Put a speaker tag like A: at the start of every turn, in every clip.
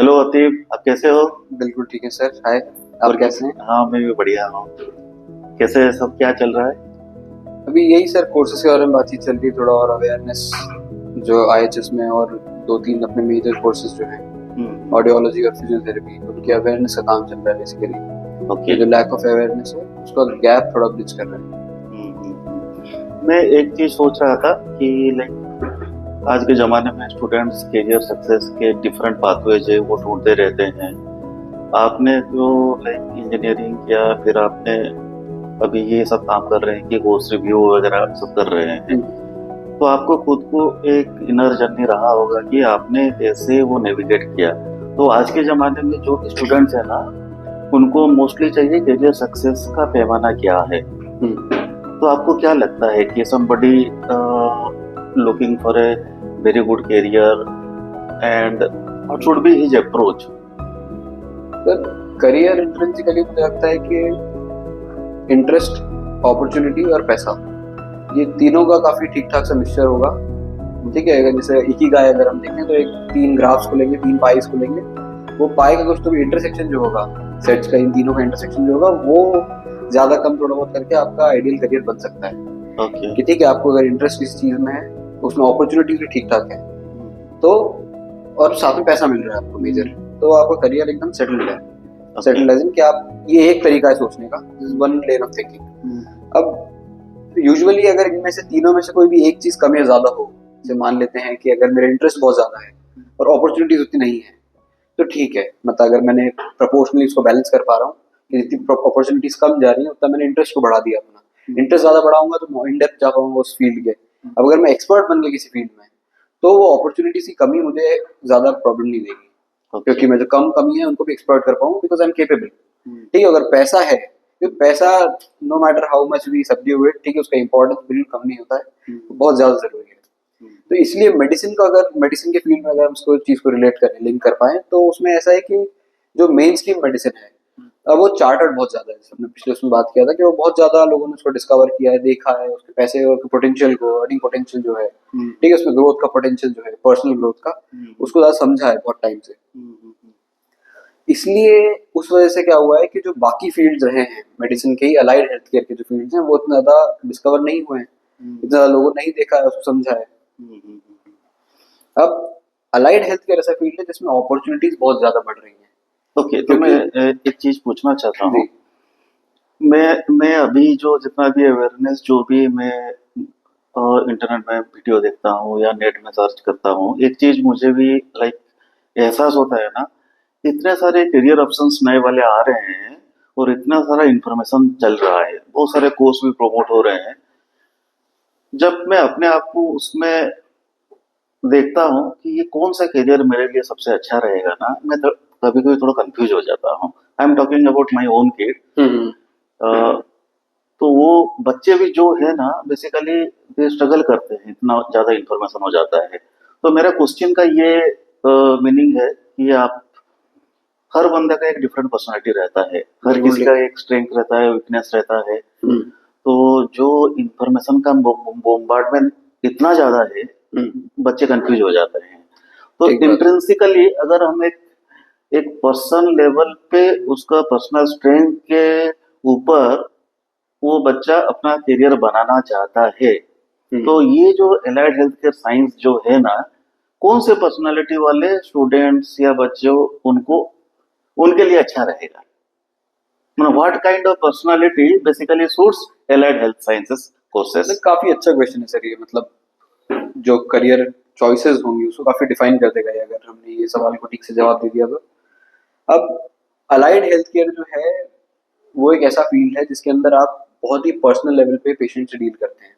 A: Hello अतीब, आप कैसे हो?
B: बिल्कुल ठीक है सर। हाय।
A: और
B: आप कैसे हैं?
A: हाँ, मैं भी बढ़िया हूँ। कैसे है सब, क्या चल रहा है?
B: अभी यही सर कोर्सेज के बारे में बातचीत चल रही है, थोड़ा और अवेयरनेस जो आईएचएस में और दो तीन अपने मेजर कोर्सेज जो हैं ऑडियोलॉजी और फिजियोथेरेपी, उनके अवेयरनेस का काम चल रहा है बेसिकली।
A: ओके।
B: ये जो लैक ऑफ अवेयरनेस है उसका गैप थोड़ा ब्रिज कर रहा है।
A: मैं एक चीज सोच रहा था कि लाइक आज के जमाने में स्टूडेंट्स करियर सक्सेस के डिफरेंट पाथवेज है वो ढूंढते रहते हैं। आपने जो लाइक इंजीनियरिंग किया, फिर आपने अभी ये सब काम कर रहे हैं कि कोर्स रिव्यू वगैरह सब कर रहे हैं, तो आपको खुद को एक इनर जर्नी रहा होगा कि आपने कैसे वो नेविगेट किया। तो आज के ज़माने में जो स्टूडेंट्स हैं ना, उनको मोस्टली चाहिए करियर सक्सेस का पैमाना क्या है। तो आपको क्या लगता है कि somebody looking for a very good career and what should be his approach?
B: Sir career intrinsically मुझे लगता है कि इंटरेस्ट, अपॉर्चुनिटी और पैसा, ये तीनों का काफी ठीक ठाक सा मिक्सचर होगा। ठीक है, अगर जैसे इकिगाई अगर हम देखें तो एक तीन ग्राफ्स को लेंगे, तीन पाइस को लेंगे, वो पाई का कुछ तो भी इंटरसेक्शन जो होगा, सेट्स का इन तीनों का इंटरसेक्शन जो होगा वो ज्यादा कम थोड़ा बहुत करके आपका आइडियल करियर बन सकता है।
A: ओके।
B: कि ठीक है, आपको अगर इंटरेस्ट इस चीज में है, उसमें अपॉर्चुनिटी भी ठीक ठाक है, तो और साथ में पैसा मिल रहा है आपको मेजर, तो आपका करियर एकदम सेटल्ड है। सेटल्ड एज इन कि आप, ये एक तरीका है सोचने का, वन लेन ऑफ थिंकिंग। अब यूजुअली अगर इनमें से तीनों में से कोई भी एक चीज कम या ज्यादा हो, जैसे मान लेते हैं कि अगर मेरा इंटरेस्ट बहुत ज्यादा है और अपॉर्चुनिटीज उतनी नहीं है, तो ठीक है, मतलब अगर मैंने प्रोपोर्शनली इसको बैलेंस कर पा रहा हूँ कि जितनी अपॉर्चुनिटीज कम जा रही है उतना मैंने इंटरेस्ट को बढ़ा दिया अपना, इंटरेस्ट ज्यादा बढ़ाऊंगा तो इन डेप्थ जा पाऊंगा उस फील्ड के। अब अगर मैं एक्सपर्ट बन गया किसी फील्ड में, तो वो अपॉर्चुनिटीज की कमी मुझे ज्यादा प्रॉब्लम नहीं देगी, क्योंकि मैं जो कम कमी है उनको भी एक्सप्लॉइट कर पाऊँ बिकॉज आई एम केपेबल। ठीक है, अगर पैसा है तो पैसा, no matter how much we subdue it, ठीक है, उसका इंपॉर्टेंस बिल्कुल कम नहीं होता है, बहुत ज्यादा जरूरी है। तो इसलिए मेडिसिन का, अगर मेडिसिन के फील्ड में अगर हम उसको चीज को रिलेट करें, लिंक कर पाए, तो उसमें ऐसा है कि जो मेन स्ट्रीम मेडिसिन है, अब वो चार्टर्ड बहुत ज्यादा है, जैसे हमने पिछले उसमें बात किया था कि वो बहुत ज्यादा लोगों ने उसको डिस्कवर किया है, देखा है उसके पैसे और पोटेंशियल को, अर्निंग पोटेंशियल जो है, ठीक है, उसमें ग्रोथ का पोटेंशियल जो है, पर्सनल ग्रोथ का, उसको ज्यादा समझा है बहुत टाइम से। इसलिए उस वजह से क्या हुआ है कि जो बाकी फील्ड्स रहे हैं मेडिसिन के ही, अलाइड हेल्थ केयर के जो फील्ड्स हैं, वो इतना ज्यादा डिस्कवर नहीं हुए हैं, इतना ज्यादा लोगों ने नहीं देखा है, उसको समझा है। अब अलाइड हेल्थ केयर ऐसा फील्ड है जिसमें अपॉर्चुनिटीज बहुत ज्यादा बढ़ रही हैं।
A: ओके, तो मैं एक चीज पूछना चाहता हूँ। मैं अभी जो जितना भी अवेयरनेस, जो भी मैं इंटरनेट में वीडियो देखता हूँ या नेट में सर्च करता हूँ, एक चीज मुझे भी लाइक एहसास होता है ना, इतने सारे करियर ऑप्शंस नए वाले आ रहे हैं और इतना सारा इंफॉर्मेशन चल रहा है, बहुत सारे कोर्स भी प्रमोट हो रहे हैं। जब मैं अपने आप को उसमें देखता हूँ कि ये कौन सा करियर मेरे लिए सबसे अच्छा रहेगा ना, मैं कभी कभी थोड़ा कंफ्यूज हो जाता हूँ। I am talking about my own kid. तो वो बच्चे भी जो है ना, बेसिकली दे स्ट्रगल करते हैं, इतना ज्यादा इंफॉर्मेशन हो जाता है। तो मेरा क्वेश्चन का ये मीनिंग है कि आप, हर बंदे का एक डिफरेंट पर्सनालिटी रहता है, हर किसी का एक स्ट्रेंथ रहता है, वीकनेस रहता है। तो जो इंफॉर्मेशन का बोम्बार्डमेंट इतना ज्यादा है, बच्चे कंफ्यूज हो जाते हैं। तो इंट्रिंसिकली अगर हम एक एक पर्सन लेवल पे उसका पर्सनल स्ट्रेंथ के ऊपर वो बच्चा अपना करियर बनाना चाहता है, तो ये जो एलाइड हेल्थ केयर साइंस जो है ना, कौन से पर्सनालिटी वाले स्टूडेंट्स या बच्चों, उनको उनके लिए अच्छा रहेगा? मतलब what kind of personality basically suits allied health sciences courses?
B: काफी अच्छा क्वेश्चन है सर ये, मतलब जो करियर चॉइसेस होंगी उसको काफी डिफाइन कर देगा ये, अगर हमने ये सवाल को ठीक से जवाब दे दिया तो। अब अलाइड हेल्थ केयर जो है वो एक ऐसा फील्ड है जिसके अंदर आप बहुत ही पर्सनल लेवल पे पेशेंट से डील करते हैं।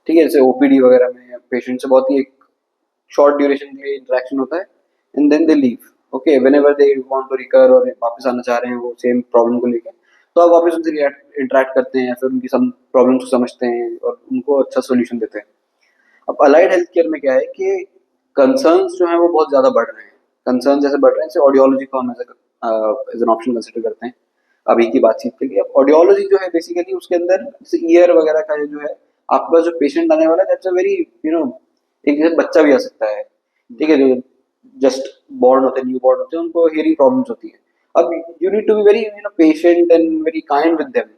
B: ठीक है, जैसे ओपीडी वगैरह में पेशेंट से बहुत ही एक शॉर्ट ड्यूरेशन के लिए इंटरेक्शन होता है, and then they leave. Okay, whenever they want to recover और वापस आना चाह रहे हैं वो सेम प्रॉब्लम को लेके, तो आप वापस उनसे इंटरेक्ट करते हैं, फिर उनकी सब प्रॉब्लम्स को समझते हैं और उनको अच्छा सोल्यूशन देते हैं। अब अलाइड हेल्थ केयर में क्या है कि कंसर्न्स जो हैं वो बहुत ज्यादा बढ़ रहे हैं। कंसर्न जैसे बढ़ रहे हैं, जैसे ऑडियोलॉजी को हम एज एन ऑप्शन कंसिडर करते हैं अभी की बातचीत के लिए। अब ऑडियोलॉजी जो है बेसिकली उसके अंदर जैसे ईयर वगैरह का जो है, आपका जो पेशेंट आने वाला है दैट्स अ वेरी, एक जैसे बच्चा भी आ सकता है, ठीक है, जो जस्ट बॉर्न होते हैं, न्यू बॉर्न होते हैं, उनको हियरिंग प्रॉब्लम्स होती है। अब you need to be very patient and very kind with them,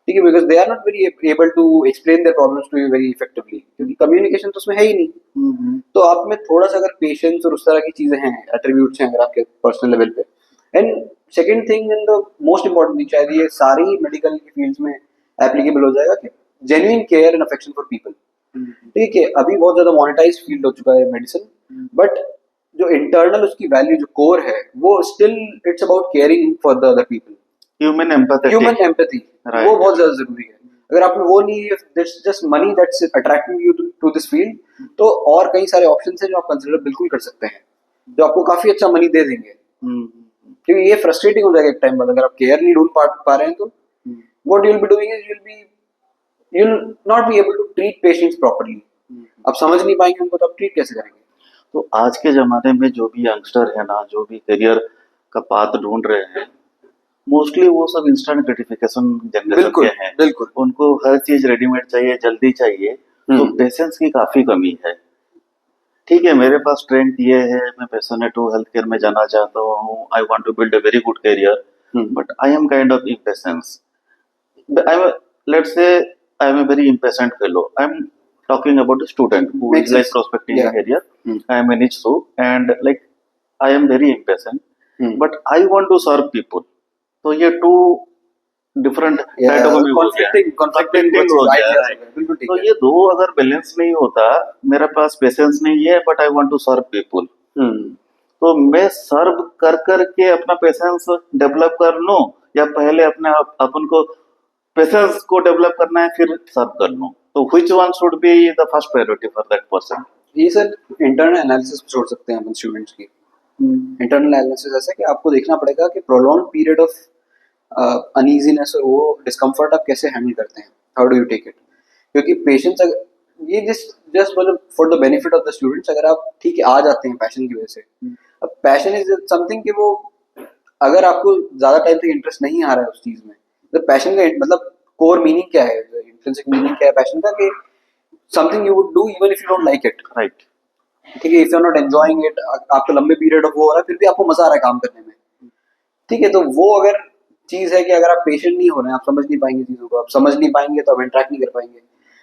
B: ठीक है, because they are not very able to explain their problems to you very effectively, क्योंकि कम्युनिकेशन तो उसमें है ही नहीं। तो आप में थोड़ा सा अगर पेशेंस और उस तरह की चीजें हैं, एट्रीब्यूट्स हैं अगर आपके पर्सनल लेवल पे। And second thing and the most important thing, शायद ये सारी मेडिकल की फील्ड्स में एप्लीकेबल हो जाएगा, कि genuine care and affection for people. ठीक है, अभी बहुत ज्यादा मोनेटाइज फील्ड हो चुका है मेडिसिन, बट जो इंटरनल उसकी वैल्यू, जो कोर है, वो still it's about caring for the other people,
A: human empathy.
B: Human empathy, वो बहुत ज्यादा जरूरी है। अगर आपने वो नहीं है, that's just money that's attracting you to this field, तो और कई सारे ऑप्शंस हैं जो आप कंसिडर बिल्कुल कर सकते हैं, जो आपको काफी अच्छा मनी दे देंगे। क्योंकि ये फ्रस्ट्रेटिंग हो जाएगा एक टाइम बाद, अगर आप केयर नहीं ढूंढ पा रहे हैं, तो what you will be doing is you'll not be able to treat patients properly. आप समझ नहीं पाएंगे उनको, तो आप ट्रीट कैसे करेंगे?
A: तो आज के जमाने में जो भी यंगस्टर है ना, जो भी करियर का पाथ ढूंढ रहे हैं, मोस्टली वो सब इंस्टेंट ग्रेटिफिकेशन जनरेशन के हैं।
B: बिल्कुल,
A: उनको हर चीज रेडीमेड चाहिए, जल्दी चाहिए, तो पेशेंस की काफी कमी है। ठीक है, मेरे पास स्ट्रेंथ ये है, मैं पैशनेट हूँ, हेल्थ केयर में जाना चाहता हूँ, I want to build a very good career, but I am kind of impatience. Let's say I am a very impatient fellow. I am talking about a student who
B: Makes
A: is like
B: sense.
A: prospecting
B: Yeah.
A: a career. I am an issue, and like I am very impatient, but I want to serve people. तो ये two different kind of
B: conflicting
A: हो गया है, right?
B: बिल्कुल ठीक
A: तो
B: है।
A: ये दो अगर बैलेंस नहीं होता, मेरे पास पेशेंस नहीं है, but I want to serve people, तो मैं सर्व कर करके अपना पेशेंस डेवलप कर लूं, या पहले अपने अपन को पेशेंस को डेवलप करना है फिर सर्व कर लूं, तो which one should be the first priority for that person?
B: ये सर इंटरनल एनालिसिस छोड़ सकते हैं हम स्टूडेंट्स की। इंटरनल एनालिसिस ऐसा कि आपको देखना पड़ेगा कि प्रोलॉन्ग पीरियड ऑफ अनईजीनेस और वो डिस्कम्फर्ट आप कैसे हैंडल करते हैं, how do you take it, क्योंकि पेशेंट्स ये जस्ट मतलब for the benefit of the students, अगर आप ठीक है आ जाते हैं पैशन की वजह से, अब पैशन इज समथिंग कि वो अगर आपको ज्यादा टाइम तक इंटरेस्ट नहीं आ रहा है उस चीज में, तो पैशन का मतलब कोर मीनिंग क्या है, इंट्रिंसिक मीनिंग क्या है पैशन का, कि something you would do even if you don't like it,
A: right?
B: ठीक है, if you are not enjoying it, आपका लंबे पीरियड ऑफ वो हो रहा है, फिर भी आपको मजा आ रहा है काम करने में, ठीक है, तो वो अगर चीज है कि अगर आप पेशेंट नहीं हो रहे हैं, आप समझ नहीं पाएंगे चीजों को, आप समझ नहीं पाएंगे तो आप इंटरेक्ट नहीं कर पाएंगे।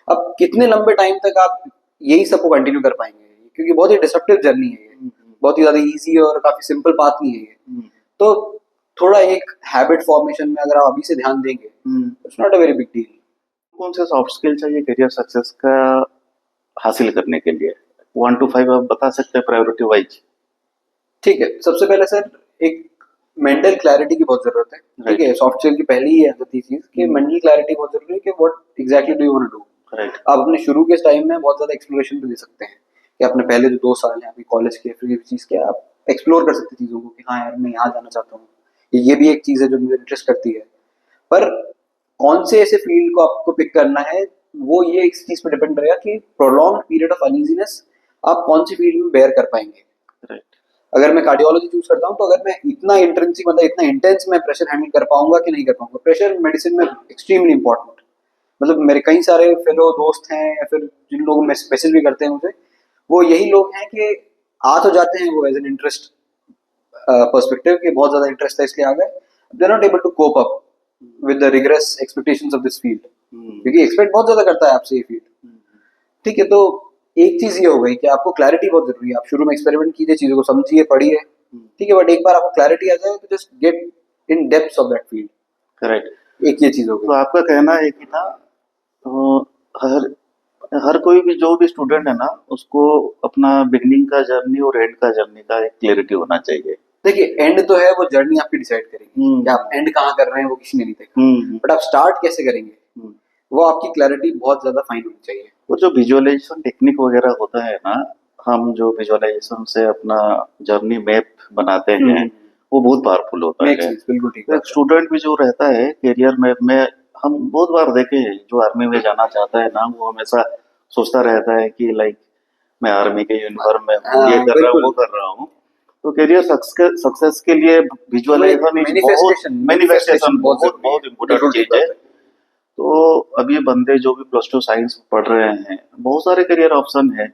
B: अब कितने लंबे टाइम तक आप यही सबको कंटिन्यू कर पाएंगे, क्योंकि बहुत ही डिसरप्टिव जर्नी है ये, बहुत ही ज्यादा इजी और काफी सिंपल बात नहीं है ये, तो थोड़ा एक हैबिट फॉर्मेशन में अगर आप अभी से ध्यान देंगे, it's not a very big deal.
A: कौन से सॉफ्ट स्किल चाहिए करियर सक्सेस का हासिल करने के लिए? 1 to 5 आप बता सकते हैं प्रायोरिटी वाइज?
B: ठीक है, सबसे पहले सर एक मेंटल क्लैरिटी की बहुत जरूरत है, ठीक है, सॉफ्ट स्किल की पहली ही है चीज कि मेंटल क्लैरिटी बहुत जरूरी है, कि what exactly do you want to do,
A: right?
B: आप अपने शुरू के टाइम में बहुत ज्यादा एक्सप्लोरेशन भी दे सकते हैं, कि अपने पहले जो 2 साल हैं आपकी कॉलेज के, फिर ये चीज के आप एक्सप्लोर कर सकते हैं चीजों को, कि हाँ यार मैं यहाँ जाना चाहता हूँ, ये भी एक चीज है जो मुझे इंटरेस्ट करती है, पर कौन से ऐसे फील्ड को आपको पिक करना है, वो ये इस चीज पे डिपेंड करेगा कि प्रोलॉन्ग पीरियड ऑफ अनईजीनेस आप कौन सी फील्ड में बेयर कर पाएंगे,
A: राइट?
B: अगर मैं कार्डियोलॉजी चूज करता हूँ, तो अगर मैं इतना इंट्रिंसिक मतलब इतना इंटेंस मैं प्रेशर हैंडल कर पाऊंगा कि नहीं कर पाऊंगा, प्रेशर मेडिसिन में एक्सट्रीमली इंपॉर्टेंट, मतलब मेरे कई सारे फेलो दोस्त हैं या फिर जिन लोगों में मैसेज भी करते हैं मुझे, वो यही लोग हैं कि आ तो जाते हैं वो एज एन इंटरेस्ट पर्सपेक्टिव, कि बहुत ज्यादा इंटरेस्ट है इसलिए आ गए, they are not able to cope up with the rigorous expectations of this field, क्योंकि एक्सपेक्ट बहुत ज्यादा करता है आपसे ये फील्ड, ठीक है, तो एक चीज ये हो गई कि आपको क्लैरिटी बहुत जरूरी है, आप शुरू में एक्सपेरिमेंट कीजिए, चीजों को समझिए, पढ़िए, ठीक है, बट एक बार आपको क्लैरिटी आ जाए तो just get in depth of that field,
A: correct.
B: एक ये चीज हो
A: तो
B: गई।
A: आपका कहना है कि ना, हर हर कोई भी जो भी स्टूडेंट है ना, उसको अपना बिगनिंग का जर्नी और एंड का जर्नी का एक क्लियरिटी होना चाहिए।
B: देखिए एंड तो है, वो जर्नी आपकी डिसाइड करेगी कि आप एंड कहाँ कर रहे हैं, वो किसी ने नहीं देखा, बट आप स्टार्ट कैसे करेंगे, वो आपकी क्लैरिटी बहुत ज्यादा फाइन होनी चाहिए।
A: वो जो विजुअलाइजेशन टेक्निक वगैरह होता है ना, हम जो विजुअलाइजेशन से अपना जर्नी मैप बनाते हैं, वो बहुत पावरफुल होता है।
B: बिल्कुल ठीक
A: तो एक स्टूडेंट भी जो रहता है करियर मैप में, हम बहुत बार देखे हैं, जो आर्मी में जाना चाहता है ना, वो हमेशा सोचता रहता है कि लाइक मैं आर्मी के यूनिफॉर्म में ये कर रहा हूँ, वो कर रहा हूँ। तो करियर सक्सेस के लिए विजुअलाइजेशन मैनिफेस्टेशन बहुत इम्पोर्टेंट चीज है। तो अभी बंदे जो भी +2 साइंस पढ़ रहे हैं, बहुत सारे करियर ऑप्शन है,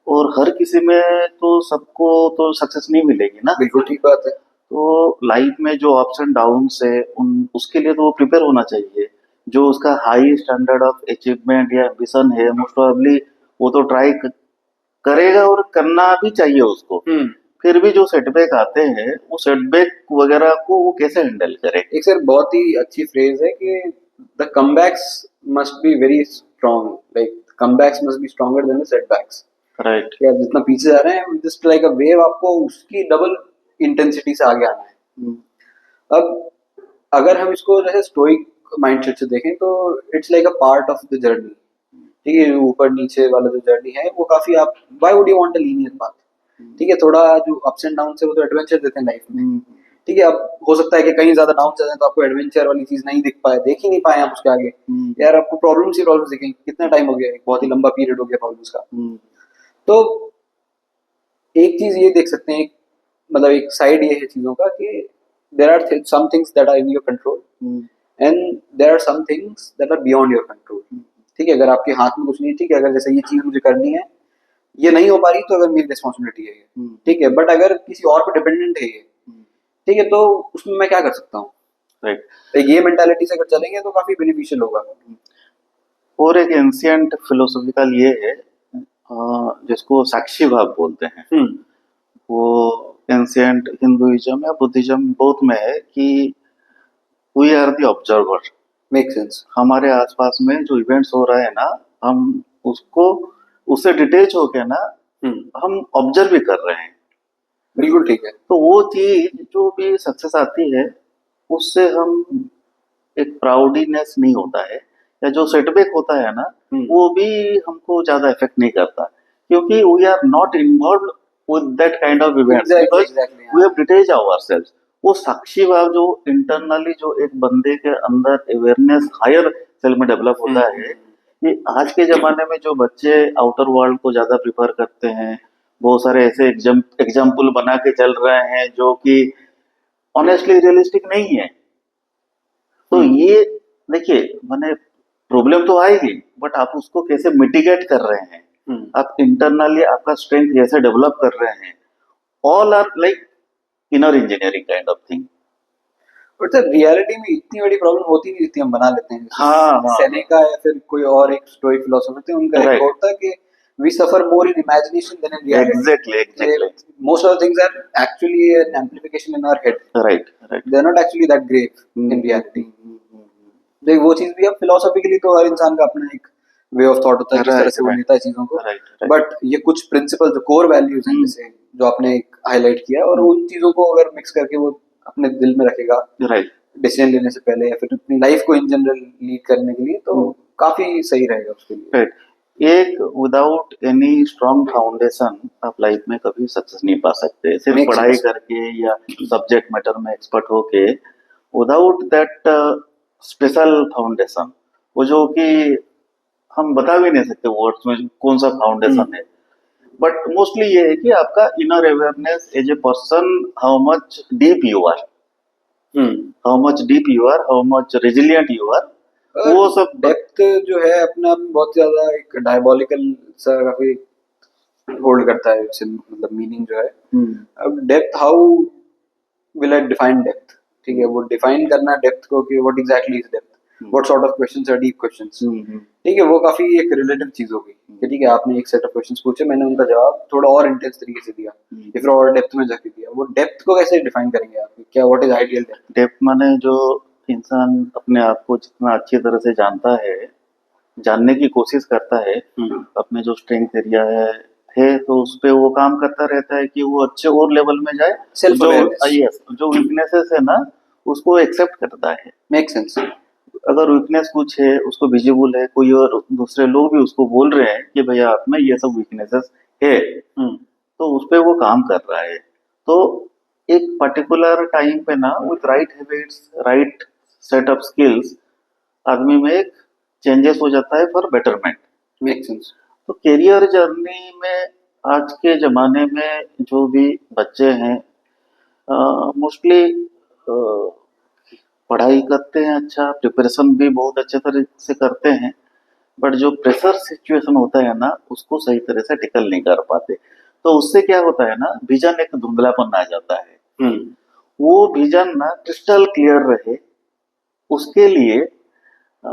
A: और हर किसी में तो सबको तो सक्सेस नहीं मिलेगी ना।
B: बिल्कुल ठीक बात है।
A: तो लाइफ में जो अप्स एंड डाउन्स है उन उसके लिए तो वो प्रिपेयर होना चाहिए। जो उसका हाई स्टैंडर्ड ऑफ अचीवमेंट या एम्बिशन है मोस्ट प्रोबेबली वो तो ट्राई करेगा और करना भी चाहिए उसको। फिर भी जो सेटबैक आते हैं वो सेटबैक वगैरह को वो कैसे हैंडल करे।
B: एक सर बहुत ही अच्छी फ्रेज है कि the comebacks must be very strong, like comebacks must be stronger than the setbacks.
A: Right.
B: कि आप जितना पीछे जा रहे हैं जस्ट लाइक अ वेव, आपको उसकी डबल इंटेंसिटी से आगे आना है। अब अगर हम इसको जैसे स्टोइक माइंडसेट से देखें तो it's like a part of the journey. ठीक है, ऊपर नीचे वाला जो जर्नी है वो काफी, आप why would you want a linear path. ठीक है, थोड़ा जो अप्स एंड डाउन है वो तो एडवेंचर देते हैं लाइफ में। ठीक है, अब हो सकता है कि कहीं ज्यादा डाउन चल जाए तो आपको एडवेंचर वाली चीज नहीं दिख पाए, देख ही नहीं पाए आप उसके आगे। यार आपको प्रॉब्लम्स ही प्रॉब्लम्स दिखेंगे, कितना टाइम हो गया है, बहुत ही लंबा पीरियड हो गया प्रॉब्लम्स का। तो एक चीज ये देख सकते हैं, मतलब एक साइड ये है चीजों का कि there are some things that are in your control and there are some things that are beyond your control. ठीक है, अगर आपके हाथ में कुछ नहीं, ठीक है, अगर जैसे ये चीज मुझे करनी है, ये नहीं हो पा रही तो अगर मेरी रिस्पॉन्सिबिलिटी है ये, ठीक है, बट अगर किसी और पे डिपेंडेंट है ये, ठीक है, तो उसमें मैं क्या कर सकता हूँ।
A: राइट।
B: एक ये मेंटालिटी से अगर चलेंगे तो काफी बेनिफिशियल होगा।
A: और एक एंशियंट फिलोसॉफिकल ये है जिसको साक्षी भाव बोलते हैं। वो एंशियंट हिंदुइज्म या बुद्धिज्म बोथ में है कि we are the observer.
B: Make sense.
A: हमारे आसपास में जो इवेंट्स हो रहे हैं ना, हम उसको उससे डिटेच होके ना हम ऑब्जर्व भी कर रहे हैं।
B: बिल्कुल ठीक है।
A: तो वो चीज जो भी सक्सेस आती है उससे हम एक प्राउडीनेस नहीं होता है, या जो सेटबैक होता है ना वो भी हमको ज्यादा इफेक्ट नहीं करता, क्योंकि we are not involve with that kind of events because we have detach ourselves. वो साक्षी भाव जो इंटरनली जो एक बंदे के अंदर अवेयरनेस हायर सेल में डेवलप होता है, ये आज के जमाने में जो बच्चे आउटर वर्ल्ड को ज्यादा प्रिफर करते हैं, बहुत सारे ऐसे एग्जाम्पल बना के चल रहे हैं जो कि ऑनेस्टली रियलिस्टिक नहीं है। तो ये देखिए मैंने प्रॉब्लम तो आएगी बट आप उसको कैसे मिटिगेट कर रहे हैं, आप इंटरनली आपका स्ट्रेंथ कैसे डेवलप कर रहे हैं, all are like inner engineering kind of thing.
B: But sir reality में इतनी बड़ी प्रॉब्लम होती नहीं जितनी हम बना लेते हैं।
A: हाँ।
B: सेनेका या फिर कोई और एक स्टोइक फिलोसोफर थे, उनका एक कोट था कि we suffer more in imagination than in reality.
A: Exactly.
B: Most of the things are actually an amplification in our head.
A: Right.
B: They are not actually that grave in reality. तो वो चीज भी अब फिलोसॉफिकली तो हर इंसान का अपना एक वे ऑफ थॉट होता है, किस तरह से वो लेता है चीजों को। बट ये कुछ प्रिंसिपल जो कोर वैल्यूज हैं जैसे जो आपने हाईलाइट किया, और उन चीजों को अगर मिक्स करके वो अपने दिल में रखेगा डिसीजन लेने से पहले या फिर अपनी लाइफ को इन जनरल लीड करने के लिए, तो काफी सही रहेगा उसके लिए।
A: एक विदाउट एनी स्ट्रॉन्ग फाउंडेशन आप लाइफ में कभी सक्सेस नहीं पा सकते। सिर्फ पढ़ाई करके या सब्जेक्ट मैटर में एक्सपर्ट होके, विदाउट दैट स्पेशल फाउंडेशन, वो जो कि हम बता भी नहीं सकते वर्ड्स में कौन सा फाउंडेशन है, बट मोस्टली ये है कि आपका inner awareness as a person, how much deep you are, how much resilient you are, वो सब
B: डेप्थ जो है अपने आप में बहुत ज्यादा एक डायबोलिकल सा काफी होल्ड करता है, मतलब मीनिंग जो है। अब depth, how will I define depth, ठीक है, वो डिफाइन करना डेप्थ को कि what exactly is depth, what sort of questions are deep questions. ठीक है, वो काफी एक रिलेटिव चीज हो गई कि ठीक है आपने एक सेट ऑफ क्वेश्चंस पूछे, मैंने उनका जवाब थोड़ा और इंटेंस तरीके से दिया या फिर और डेप्थ में जाके दिया। वो डेप्थ को कैसे डिफाइन करेंगे आप, क्या what is ideal depth?
A: Depth माने जो इंसान अपने आप को जितना अच्छी तरह से जानता है, जानने की कोशिश करता है, अपने जो स्ट्रेंथ एरिया है तो उस पे वो काम करता रहता है कि वो अच्छे और लेवल में जाए। जो वीकनेसेस है ना उसको एक्सेप्ट करता है।
B: Make sense.
A: अगर वीकनेस कुछ है उसको विजिबल है, कोई और दूसरे लोग भी उसको बोल रहे हैं कि भैया आप में ये सब वीकनेसेस है, तो उस पे वो काम कर रहा है। तो एक पर्टिकुलर टाइम पे ना with right habits, right set of skills, आदमी में एक चेंजेस हो जाता है फॉर बेटरमेंट।
B: Make sense.
A: तो करियर जर्नी में आज के जमाने में जो भी बच्चे हैं मोस्टली पढ़ाई करते हैं, अच्छा प्रिपरेशन भी बहुत अच्छे तरह से करते हैं, बट जो प्रेशर सिचुएशन होता है ना, उसको सही तरह से टैकल नहीं कर पाते। तो उससे क्या होता है ना, विजन एक धुंधलापन आ जाता है। वो विजन ना क्रिस्टल क्लियर रहे, उसके लिए अ,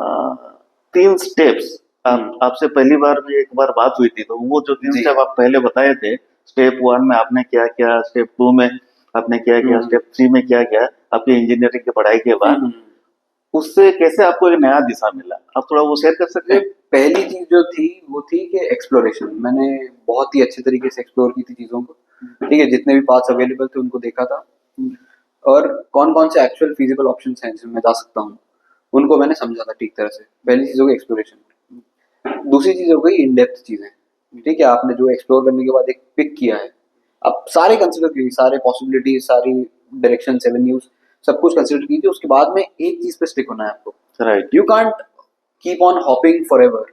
A: 3 स्टेप्स आपसे पहली बार भी एक बार बात हुई थी, तो वो जो 3
B: जी।
A: स्टेप आप पहले बताए थे, स्टेप 1 में आपने क्या किया, स्टेप 2 में आपने क्या किया, स्टेप 3 में क्या किया, आपकी इंजीनियरिंग की पढ़ाई के बाद, उससे कैसे आपको एक नया दिशा मिला? आप थोड़ा वो शेयर कर सकते
B: ये
A: हैं?
B: पहली चीज जो थी वो थी कि एक्सप्लोरेशन। मैंने बहुत ही अच्छे तरीके से एक्सप्लोर की थी चीजों को, ठीक है, जितने भी पाथ्स अवेलेबल थे उनको देखा था, और कौन कौन से एक्चुअल फिजिबल ऑप्शंस हैं जिसमें मैं जा सकता हूँ उनको मैंने समझा था ठीक तरह से। पहली चीज हो गई एक्सप्लोरेशन। दूसरी चीज हो गई इन डेप्थ चीजें, ठीक है, आपने जो एक्सप्लोर करने के बाद एक पिक किया है, आप सारे कंसिडर कीजिए, सारे पॉसिबिलिटी, सारी डायरेक्शन, एवेन्यूज, सब कुछ कंसिडर कीजिए। उसके बाद में एक चीज पे स्टिक होना है आपको।
A: Right.
B: You can't keep on hopping for ever,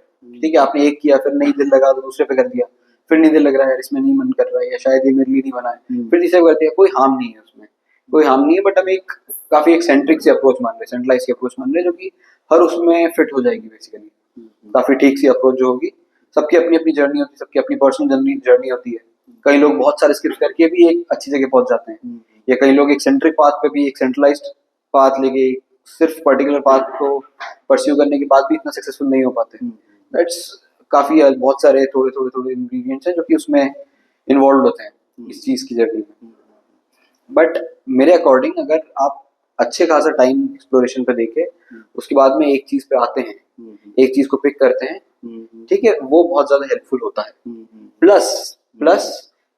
B: ठीक है, आपने एक किया, फिर नहीं दिल लगा तो दूसरे पे कर दिया, फिर नहीं दिल लग रहा है यार इसमें नहीं मन कर रहा है, या शायद ये मेरे लिए नहीं बना है, फिर तीसरे पे कर दिया। कोई हार्म नहीं है उसमें, कोई हार्म नहीं है, बट हम एक काफी एक्सेंट्रिक सी अप्रोच मान रहे हैं, सेंट्रलाइज की अप्रोच मान रहे हैं, जो कि हर उसमें फिट हो जाएगी बेसिकली। काफी ठीक सी अप्रोच जो होगी। सबकी अपनी अपनी जर्नी होती है, सबकी अपनी पर्सनल जर्नी होती है। कई लोग बहुत सारे स्किप्स करके भी एक अच्छी जगह पहुंच जाते हैं, या कई लोग एक सेंट्रिक पाथ पे भी, एक सेंट्रलाइज्ड पाथ लेके सिर्फ पर्टिकुलर पाथ को परस्यू करने के बाद भी इतना सक्सेसफुल नहीं हो पाते। दैट्स काफी बहुत सारे थोड़े थोड़े थोड़े इंग्रेडिएंट्स हैं जो कि उसमें इन्वॉल्व होते हैं इस चीज की जर्नी में। बट मेरे अकॉर्डिंग अगर आप अच्छे खासा टाइम एक्सप्लोरेशन पे देके उसके बाद में एक चीज पे आते हैं, एक चीज को पिक करते हैं, ठीक है, वो बहुत ज्यादा हेल्पफुल होता है। Plus plus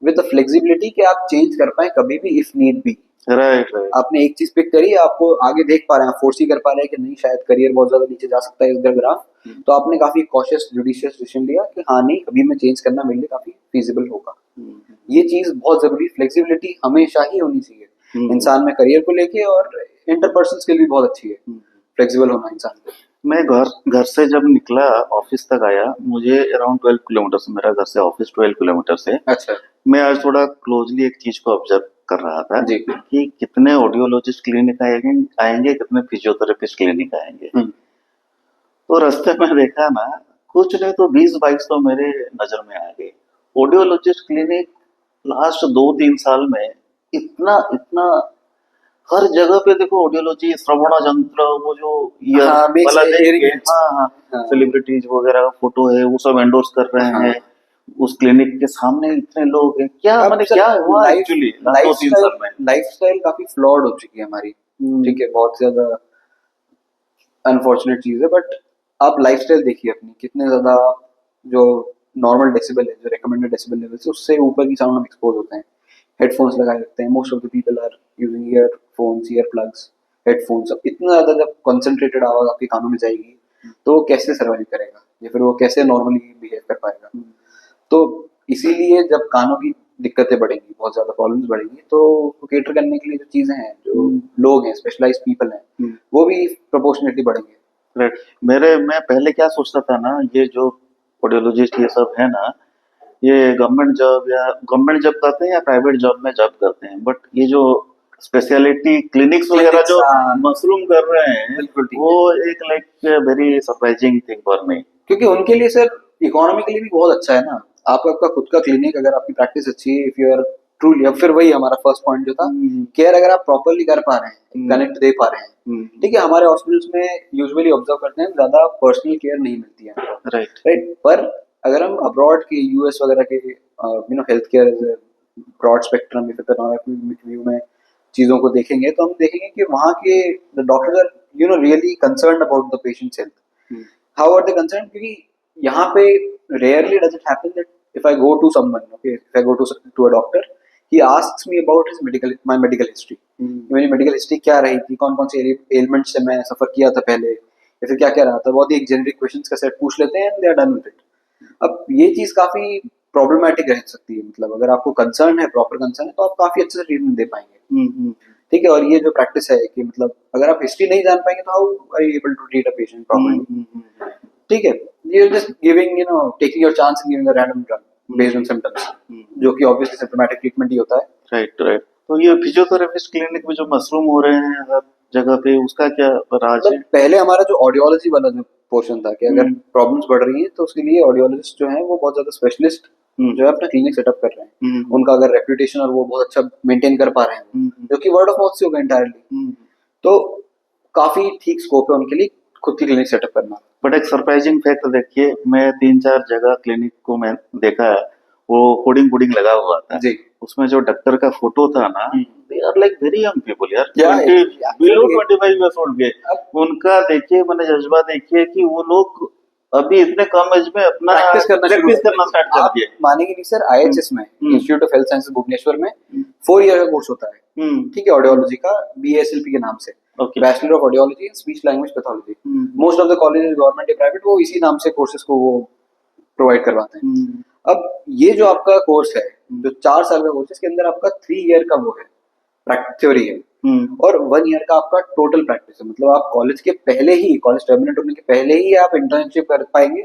B: with the flexibility कि आप चेंज कर पाए कभी भी if need be.
A: Right, right.
B: आपने एक चीज पिक करी, आपको आगे देख पा रहे हैं, फोर्स ही कर पा रहे हैं कि नहीं शायद करियर बहुत ज्यादा नीचे जा सकता है इस ग्राफ, तो आपने काफी कॉशियस जुडिशियस डिसीजन लिया कि हाँ नहीं अभी मैं चेंज करना मेरे लिए काफी फिजिबल होगा। ये चीज बहुत जरूरी, फ्लेक्सिबिलिटी हमेशा ही होनी चाहिए इंसान में करियर को लेके, और इंटरपर्सनल स्किल भी बहुत अच्छी है, फ्लेक्सिबल होना इंसान को।
A: मैं घर से जब निकला ऑफिस तक आया, मुझे अराउंड 12 किलोमीटर, मेरा घर से ऑफिस 12 किलोमीटर से।
B: अच्छा
A: मैं आज थोड़ा क्लोजली एक चीज को ऑब्जर्व कर रहा था
B: जी।
A: कि कितने ऑडियोलॉजिस्ट क्लिनिक आएंगे, कितने फिजियोथेरेपिस्ट क्लिनिक आएंगे। तो रास्ते में देखा ना, कुछ नहीं तो 20-22 तो मेरे नजर में आ गए। ऑडियोलॉजिस्ट क्लिनिक लास्ट 2-3 साल में इतना इतना हर जगह पे देखो, ऑडियोलॉजी, श्रवण यंत्र, वो जो ईयर
B: हाँ, makes
A: वाला देख
B: hearing
A: के,
B: aids।
A: हाँ हाँ,
B: हाँ।
A: सेलिब्रिटीज वगैरह का फोटो है, वो सब एंडोर्स कर रहे
B: हाँ।
A: हैं। उस क्लिनिक के सामने इतने लोग हैं, क्या
B: अब
A: मैंने
B: सर
A: क्या हुआ एक्चुअली लास्ट 2-3 साल में?
B: लाइफस्टाइल काफी फ्लॉड हो चुकी है हमारी, ठीक है, बहुत ज्यादा अनफॉर्चुनेट चीज है। बट आप लाइफस्टाइल देखिए अपनी, कितने ज्यादा जो नॉर्मल डेसिबल है, जो रिकमेंडेड डेसिबल लेवल से उससे ऊपर की साउंड हम एक्सपोज होते हैं। हेडफोन्स लगाए रखते हैं, most of the people are using earphones, ear plugs, headphones. अब इतना ज्यादा जब कॉन्सेंट्रेटेड आवाज आपके कानों में जाएगी तो वो कैसे सर्वाइव करेगा, या फिर वो कैसे नॉर्मली बिहेव कर पाएगा। तो इसीलिए जब कानों की दिक्कतें बढ़ेंगी, बहुत ज्यादा प्रॉब्लम्स बढ़ेंगी, तो केटर करने के लिए जो चीजें हैं, जो लोग हैं, स्पेशलाइज पीपल हैं, वो भी प्रोपोर्शनेटली बढ़ेंगे।
A: राइट। मैं पहले क्या सोचता था ना, ये जो ऑडियोलॉजिस्ट ये सब है ना, ये गवर्नमेंट जॉब करते हैं या प्राइवेट जॉब में जॉब करते हैं, बट ये जो स्पेशलिटी क्लिनिक्स वगैरह जो मशरूम कर रहे हैं,
B: बिल्कुल ठीक
A: वो एक like very surprising thing for me.
B: क्योंकि उनके लिए सर इकोनॉमी के लिए भी बहुत अच्छा है ना। आपका खुद का क्लिनिक, अगर आपकी प्रैक्टिस अच्छी है, इफ यू आर ट्रूली, अब फिर वही हमारा फर्स्ट पॉइंट जो था, केयर अगर आप प्रॉपरली कर पा रहे हैं, कनेक्ट दे पा रहे हैं, ठीक है। हमारे हॉस्पिटल्स में यूजुअली ऑब्जर्व करते हैं ज्यादा पर्सनल केयर नहीं मिलती है,
A: राइट
B: राइट। पर अगर हम अब्रॉड के, यूएस वगैरह के health care as a broad spectrum view में चीजों को देखेंगे, तो हम देखेंगे कि वहाँ के doctors are really concerned about the patients health. How are they concerned? क्योंकि यहाँ पे rarely does it happen that if I go to someone, okay, if I go to a doctor, he asks me about his medical history. मेरी medical history क्या रही थी, कौन कौन से एलिमेंट से मैं सफर किया था पहले, या फिर क्या क्या रहा था। बहुत ही एक जेनरिक क्वेश्चंस का सेट पूछ लेते हैं and they are done with it. अब ये चीज काफी प्रॉब्लमैटिक रह सकती है, मतलब अगर आपको कंसर्न है, प्रॉपर कंसर्न है, तो आप काफी अच्छे से ट्रीटमेंट दे पाएंगे, ठीक है। और ये जो प्रैक्टिस है कि मतलब अगर आप हिस्ट्री नहीं जान पाएंगे तो how are you able to treat a patient properly, ठीक है। You are just giving, taking your chance and giving a random drug based on symptoms, जो कि ऑब्वियसली सिम्प्टोमेटिक ट्रीटमेंट ही होता है।
A: Right right. तो ये फिजियोथेरेपिस्ट क्लिनिक में जो मशरूम हो रहे हैं, जगह पे, उसका क्या राज है?
B: मतलब पहले हमारा जो ऑडियोलॉजी वाला जो पोर्शन था कि अगर
A: हम्म।
B: प्रॉब्लम्स बढ़ रही हैं तो उसके लिए ऑडियोलॉजिस्ट जो हैं वो बहुत ज्यादा स्पेशलिस्ट जो है अपना क्लिनिक सेटअप कर रहे हैं,
A: हम्म।
B: उनका अगर रेपुटेशन और वो बहुत अच्छा मेंटेन कर पा रहे हैं
A: हम्म।
B: जो कि वर्ड ऑफ माउथ से होगा इंटायरली,
A: हम्म।
B: तो काफी ठीक स्कोप है उनके लिए खुद की क्लिनिक सेटअप करना।
A: बट एक सरप्राइजिंग फैक्ट देखिए, मैं 3-4 जगह क्लिनिक को मैं देखा है, वो होर्डिंग लगा हुआ था,
B: जी।
A: उसमें जो डॉक्टर का फोटो था ना, they are like very young people यार,
B: Yeah,
A: 20 below
B: actually,
A: 25 years old के। उनका देखिए, मैंने जज्बा देखिए कि वो लोग अभी इतने कम एज में अपना
B: प्रैक्टिस
A: करना स्टार्ट कर
B: आप
A: दिए।
B: मानेंगे नहीं सर, आईएचएस में
A: hmm.
B: Institute of health sciences Bhubaneswar में 4 ईयर का कोर्स होता है, ठीक है, ऑडियोलॉजी का, बीएसएलपी के नाम से,
A: okay.
B: Bachelor of audiology in speech language pathology.
A: Hmm.
B: Most of the colleges government या प्राइवेट वो इसी नाम से कोर्सेज को वो प्रोवाइड करवाते हैं।
A: हम्म।
B: अब ये जो आपका कोर्स है जो 4 साल का कोर्स है, इसके अंदर आपका 3 ईयर का वो है थ्योरी है और 1 ईयर का आपका टोटल प्रैक्टिस है। मतलब आप कॉलेज के पहले ही, कॉलेज टर्मिनेट होने के पहले ही आप इंटर्नशिप कर पाएंगे,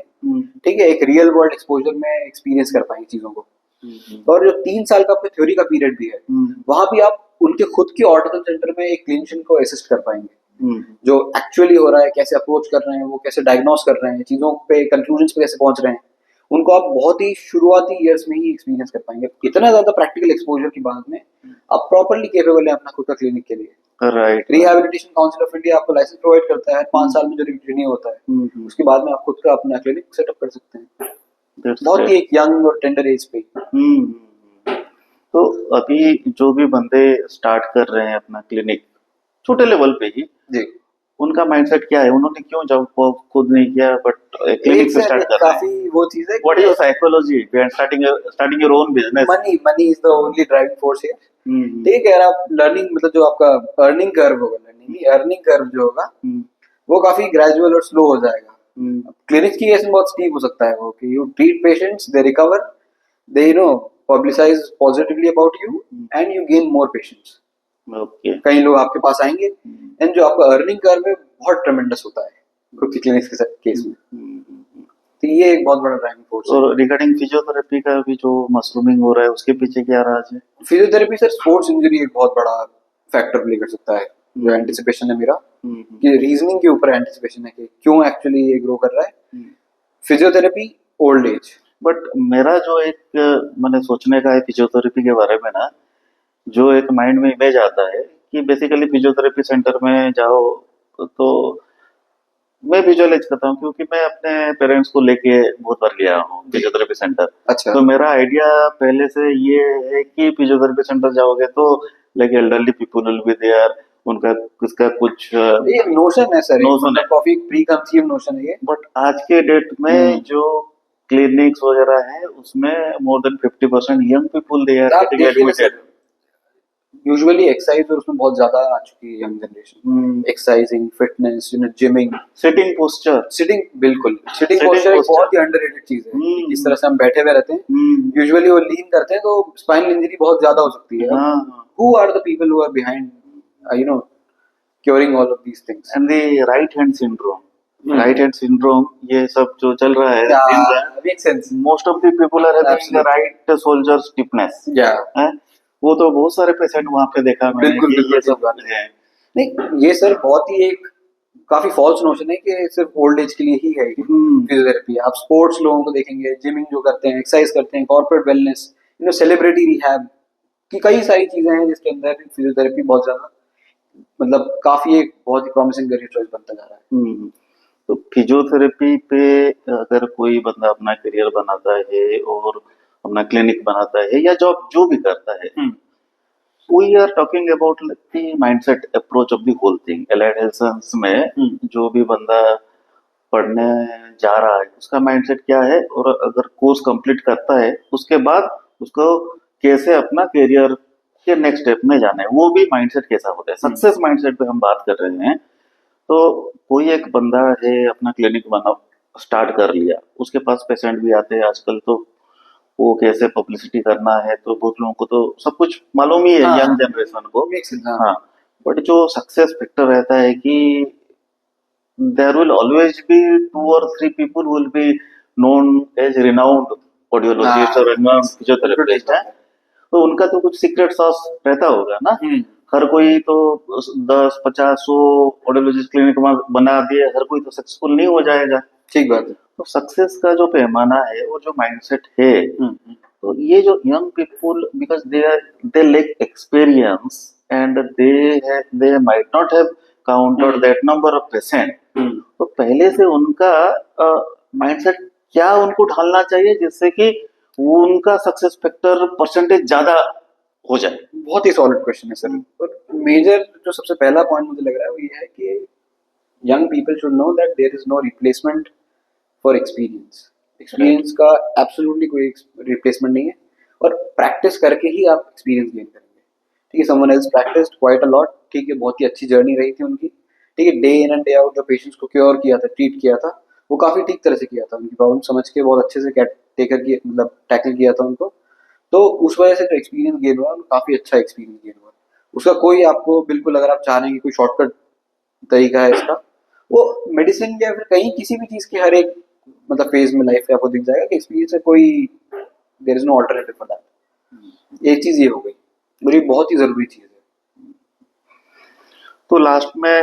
B: ठीक है, एक रियल वर्ल्ड एक्सपोजर में एक्सपीरियंस कर पाएंगे चीजों को। और जो 3 साल का आपका थ्योरी का पीरियड भी है, वहां भी आप उनके खुद के ऑटिज्म सेंटर में एक क्लिनिशियन को असिस्ट कर पाएंगे, जो एक्चुअली हो रहा है, कैसे अप्रोच कर रहे हैं, वो कैसे डायग्नोस कर रहे हैं, चीजों पे कंक्लूजन पे कैसे पहुंच रहे हैं, उनको आप बहुत ही शुरुआती ईयर्स में ही एक्सपीरियंस कर पाएंगे। इतना ज्यादा प्रैक्टिकल एक्सपोजर की बाद में आप प्रॉपर्ली केपेबल है अपना खुद का क्लिनिक के लिए।
A: Right.
B: Rehabilitation council of India आपको लाइसेंस प्रोवाइड करता है 5 साल में जो रिन्यू होता है, उसके बाद में आप खुद का अपना क्लिनिक सेटअप कर सकते हैं बहुत ही एक यंग और टेंडर एज पे।
A: तो अभी जो भी बंदे स्टार्ट कर रहे हैं अपना क्लिनिक छोटे लेवल पे ही,
B: जी,
A: उनका माइंडसेट क्या है? उन्होंने क्यों जब वो खुद नहीं किया बट क्लिनिक से स्टार्ट कर रहे हैं?
B: काफी वो चीज है,
A: what is your psychology behind starting your own business?
B: Money is the only driving force here. ठीक है, अगर आप लर्निंग मतलब जो आपका अर्निंग कर्व होगा, अर्निंग कर्व जो होगा वो काफी ग्रेजुअल और स्लो हो जाएगा। क्लिनिक की केस में बहुत स्टीप हो सकता है वो कि you treat patients, they recover, they publicise positively about you and you gain more patients.
A: Okay.
B: कई लोग आपके पास आएंगे एंड जो आपका अर्निंग कर्व है बहुत ट्रेमेंडस होता है खुद की क्लिनिक के केस में। तो ये एक बहुत बड़ा ड्राइविंग फोर्स है।
A: और रिगार्डिंग फिजियोथेरेपी का भी जो मशरूमिंग हो रहा है, उसके पीछे क्या राज है?
B: फिजियोथेरेपी सर स्पोर्ट्स इंजरी एक बहुत बड़ा फैक्टर प्ले कर सकता है। जो एंटिसिपेशन है मेरा कि रीजनिंग के ऊपर एंटिसिपेशन है कि क्यों एक्चुअली ये ग्रो कर रहा है फिजियोथेरेपी ओल्ड एज।
A: बट मेरा जो एक मैंने सोचने का है फिजियोथेरेपी के बारे में ना, जो एक माइंड में इमेज आता है कि बेसिकली फिजियोथेरेपी सेंटर में जाओ तो मैं विजुअलाइज करता हूँ, क्योंकि मैं अपने पेरेंट्स को लेके बहुत बार गया हूँ फिजियोथेरेपी सेंटर।
B: अच्छा।
A: तो मेरा आइडिया पहले से ये है कि फिजियोथेरेपी सेंटर जाओगे तो like elderly people will be there, उनका किसका कुछ
B: ये नोशन है सर,
A: नोशन है,
B: काफी प्री कंसीव नोशन है ये।
A: बट आज के डेट में जो क्लिनिक्स वगैरह है उसमें more than 50% young people they are getting admitted.
B: Usually exercise और उसमें बहुत ज्यादा आ चुकी है young generation, exercising, fitness, gyming,
A: sitting posture,
B: बिल्कुल सिटिंग पोस्चर एक बहुत ही अंडररेटेड चीज है। इस तरह से हम बैठे हुए रहते हैं, यूजुअली वो लीन करते हैं तो स्पाइनल इंजरी बहुत ज्यादा हो सकती है। Who are the people who are behind curing all of these things?
A: And the right hand syndrome, ये सब जो चल रहा है,
B: make sense.
A: Most of the people are having the right shoulder stiffness. वो तो बहुत सारे पेशेंट वहां पे देखा मैंने।
B: बिल्कुल
A: ये सब है।
B: नहीं, ये सर बहुत ही एक काफी फॉल्स नोशन है कि सिर्फ ओल्ड एज के लिए ही है फिजियोथेरेपी। आप स्पोर्ट्स लोगों को देखेंगे, जिमिंग जो करते हैं, एक्सरसाइज करते हैं, कॉर्पोरेट वेलनेस, सेलिब्रिटी रिहैब की कई सारी चीजें हैं जिसके अंदर फिजियोथेरेपी बहुत ज्यादा मतलब काफी एक बहुत ही प्रॉमिसिंग करियर चॉइस बनता जा रहा है।
A: तो फिजियोथेरेपी पे अगर कोई बंदा अपना करियर बनाता है और अपना क्लिनिक बनाता है या जॉब जो भी करता है, we are talking about the mindset approach of the whole thing. Allied health science में जो भी बंदा पढ़ने जा रहा है उसका माइंडसेट क्या है, और अगर कोर्स कंप्लीट करता है उसके बाद उसको कैसे अपना करियर के नेक्स्ट स्टेप में जाना है, वो भी माइंडसेट कैसा होता है। सक्सेस माइंडसेट पे हम बात कर रहे हैं। तो कोई एक बंदा है अपना क्लिनिक बना स्टार्ट कर लिया, उसके पास पेशेंट भी आते हैं आजकल, तो वो कैसे पब्लिसिटी करना है तो बहुत लोगों को तो सब कुछ मालूम ही है, यंग जनरेशन को। हाँ, बट जो सक्सेस फैक्टर रहता है कि there will always be 2 or 3 people will be known as renowned audiologist और रिनाउंड फिजियोथेरेपिस्ट है, तो उनका तो कुछ सीक्रेट सॉस रहता होगा ना। हर कोई तो 10, 50, 100 ऑडियोलॉजिस्ट क्लिनिक बना दिए, हर कोई तो सक्सेसफुल नहीं हो जाएगा।
B: ठीक बात है।
A: तो सक्सेस का जो पैमाना है और जो माइंडसेट है, तो ये जो young people, because they lake experience and they might not have counted that number of patient, तो पहले से उनका माइंडसेट क्या उनको ढालना चाहिए जिससे कि उनका सक्सेस फैक्टर परसेंटेज ज्यादा हो जाए।
B: बहुत ही सॉलिड क्वेश्चन है सर। और मेजर जो सबसे पहला पॉइंट मुझे लग रहा है वो ये है कि young people should know that there is no replacement for experience. Experience का एब्सोल्युटली कोई रिप्लेसमेंट नहीं है, और प्रैक्टिस करके ही आप एक्सपीरियंस गेन करेंगे। ठीक है, someone else practised quite a lot, ठीक है, बहुत ही अच्छी जर्नी रही थी उनकी, ठीक है, day in and day out जो पेशेंट्स को क्योर किया था, ट्रीट किया था, वो काफी ठीक तरह से किया था, उनकी प्रॉब्लम समझ के बहुत अच्छे से टेकर किया, मतलब टैकल किया था उनको। तो उस वजह से जो एक्सपीरियंस गेन हुआ, काफी अच्छा एक्सपीरियंस गेन हुआ। उसका कोई आपको बिल्कुल, अगर आप चाह रहे हैं कि कोई शॉर्टकट तरीका है इसका, वो मेडिसिन या फिर कहीं किसी भी चीज के हर एक मतलब फेज में लाइफ में आपको दिख जाएगा कि एक्सपीरियंस से कोई there is no alternative for that. एक चीज ये हो गई, और ये बहुत ही जरूरी चीज है।
A: तो लास्ट में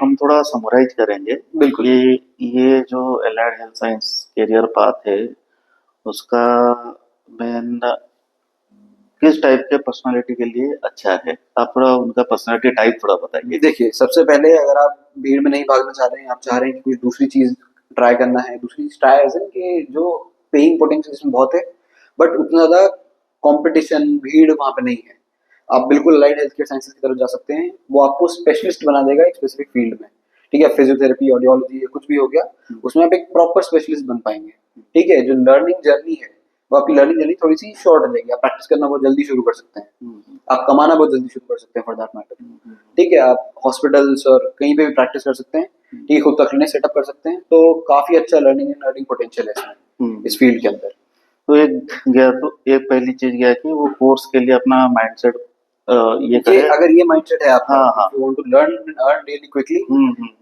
A: हम थोड़ा समराइज करेंगे।
B: बिल्कुल।
A: ये जो allied health science career path है, उसका मेन किस टाइप के पर्सनालिटी के लिए अच्छा है? आप थोड़ा उनका पर्सनालिटी टाइप थोड़ा बताइए।
B: देखिए, सबसे पहले अगर आप भीड़ में नहीं भागना चाह रहे हैं, आप चाह रहे हैं कि कुछ दूसरी चीज ट्राई करना है, दूसरी चीज ट्राई एज इन कि जो पेइंग पोटेंशियल इसमें बहुत है, बट उतना ज्यादा कंपटीशन भीड़ वहां पे नहीं है, आप बिल्कुल अलाइड हेल्थ केयर साइंसेज की तरफ जा सकते हैं। वो आपको स्पेशलिस्ट बना देगा एक स्पेसिफिक फील्ड में। ठीक है, फिजियोथेरेपी, ऑडियोलॉजी, कुछ भी हो गया, उसमें आप एक प्रॉपर स्पेशलिस्ट बन पाएंगे। ठीक है, जो लर्निंग जर्नी है, वो आपकी लर्निंग जर्नी थोड़ी सी शॉर्ट रहेगी, आप प्रैक्टिस करना बहुत जल्दी शुरू कर सकते हैं, आप कमाना बहुत जल्दी शुरू कर सकते हैं फॉर दैट मैटर। ठीक है, आप हॉस्पिटल्स और कहीं पे भी प्रैक्टिस कर सकते हैं, ठीक है, खुद का क्लिनिक सेटअप कर सकते हैं। तो काफी अच्छा लर्निंग एंड लर्निंग पोटेंशियल है इसमें, इस फील्ड के अंदर।
A: तो एक पहली चीज गया कि वो कोर्स के लिए अपना माइंडसेट ये करे।
B: अगर ये माइंडसेट है आपका,
A: हाँ।
B: if you want to learn and earn really quickly,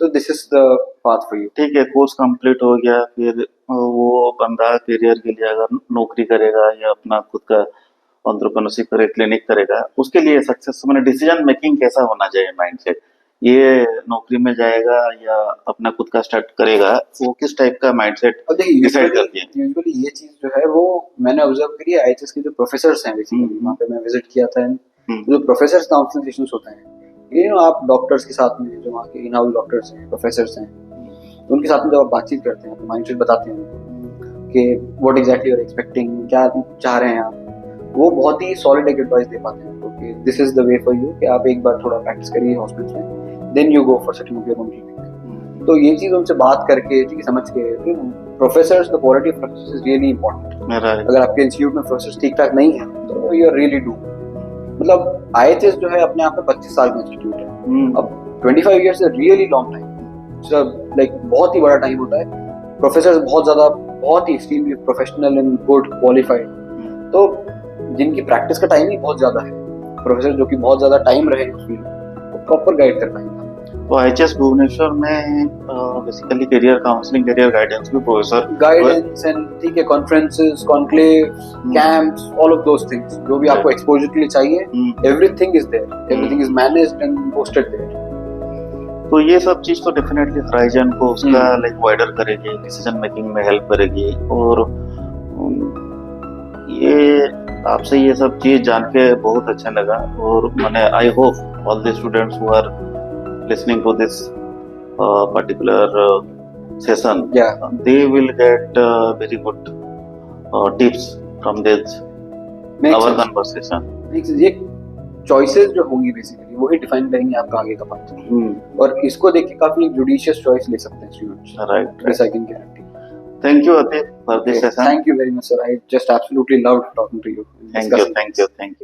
B: तो this is the path for you।
A: ठीक है, कोर्स कंप्लीट हो गया, फिर वो बंदा करियर के लिए अगर नौकरी करेगा या अपना खुद का एंटरप्रेन्योरशिप करे, क्लिनिक करेगा, उसके लिए सक्सेस मैंने डिसीजन मेकिंग कैसा होना चाहिए माइंडसेट? ये नौकरी में जाएगा या अपना खुद का स्टार्ट करेगा, वो किस टाइप का माइंडसेट डिसाइड करती है?
B: यूजुअली ये चीज जो है वो मैंने ऑब्जर्व करी है आईएचएस के जो प्रोफेसर्स हैं, बेसिकली वहाँ पे मैं विजिट किया था, जो प्रोफेसर्स काउंसलिंग सेशंस होते हैं, ये आप डॉक्टर्स के साथ में, जो वहाँ के इन हाउस डॉक्टर्स हैं, प्रोफेसर्स हैं, तो उनके साथ में जब आप बातचीत करते हैं तो माइंडसेट बताते हैं उनको कि what exactly you are expecting, क्या चाह रहे हैं आप, वो बहुत ही सॉलिड एक एडवाइस दे पाते हैं आपको कि this is the way for you, कि आप एक बार थोड़ा प्रैक्टिस करिए हॉस्पिटल में, then you go for setting up your own clinic. तो ये चीज उनसे बात करके, ठीक है, समझ के, professors, the quality of professors is really important. अगर आपके इंस्टीट्यूट में प्रोफेसर्स ठीक ठाक नहीं है तो यू आर रियली डू। मतलब आईएचएस जो है अपने आप में 25 साल का इंस्टीट्यूट है। अब 25 years is really long time, like बहुत ही बड़ा टाइम होता है। प्रोफेसर्स बहुत ज्यादा, बहुत ही extremely professional and good qualified, तो जिनकी प्रैक्टिस का टाइम ही बहुत ज्यादा है, प्रोफेसर जो कि बहुत ज्यादा टाइम रहे उस फील्ड में, वो प्रॉपर गाइड कर पाएंगे।
A: तो आईएचएस भुवनेश्वर में basically career counselling, career guidance भी प्रोफेसर
B: गाइडेंस एंड, ठीक है, conferences, conclaves, camps, all of those things जो भी आपको एक्सपोजर के लिए चाहिए, everything is there, everything is managed and posted there.
A: तो ये सब चीज तो डेफिनेटली हराइजन को उसका लाइक वाइडर करेगी, डिसीजन मेकिंग में हेल्प करेगी। और ये आपसे ये सब चीज जान के बहुत अच्छा लगा, और मैंने I hope all the students who are listening to this particular session, they will get very good tips from this our conversation.
B: ये चॉइसेस जो होंगी बेसिकली वही डिफाइन करेंगे आपका आगे का पाथ, और इसको देख के काफी जुडिशियस चॉइस ले सकते हैं students.
A: Right,
B: this I can guarantee.
A: Thank you, Atif, for this session.
B: Thank you very much, sir. I just absolutely loved talking to you.
A: Thank you.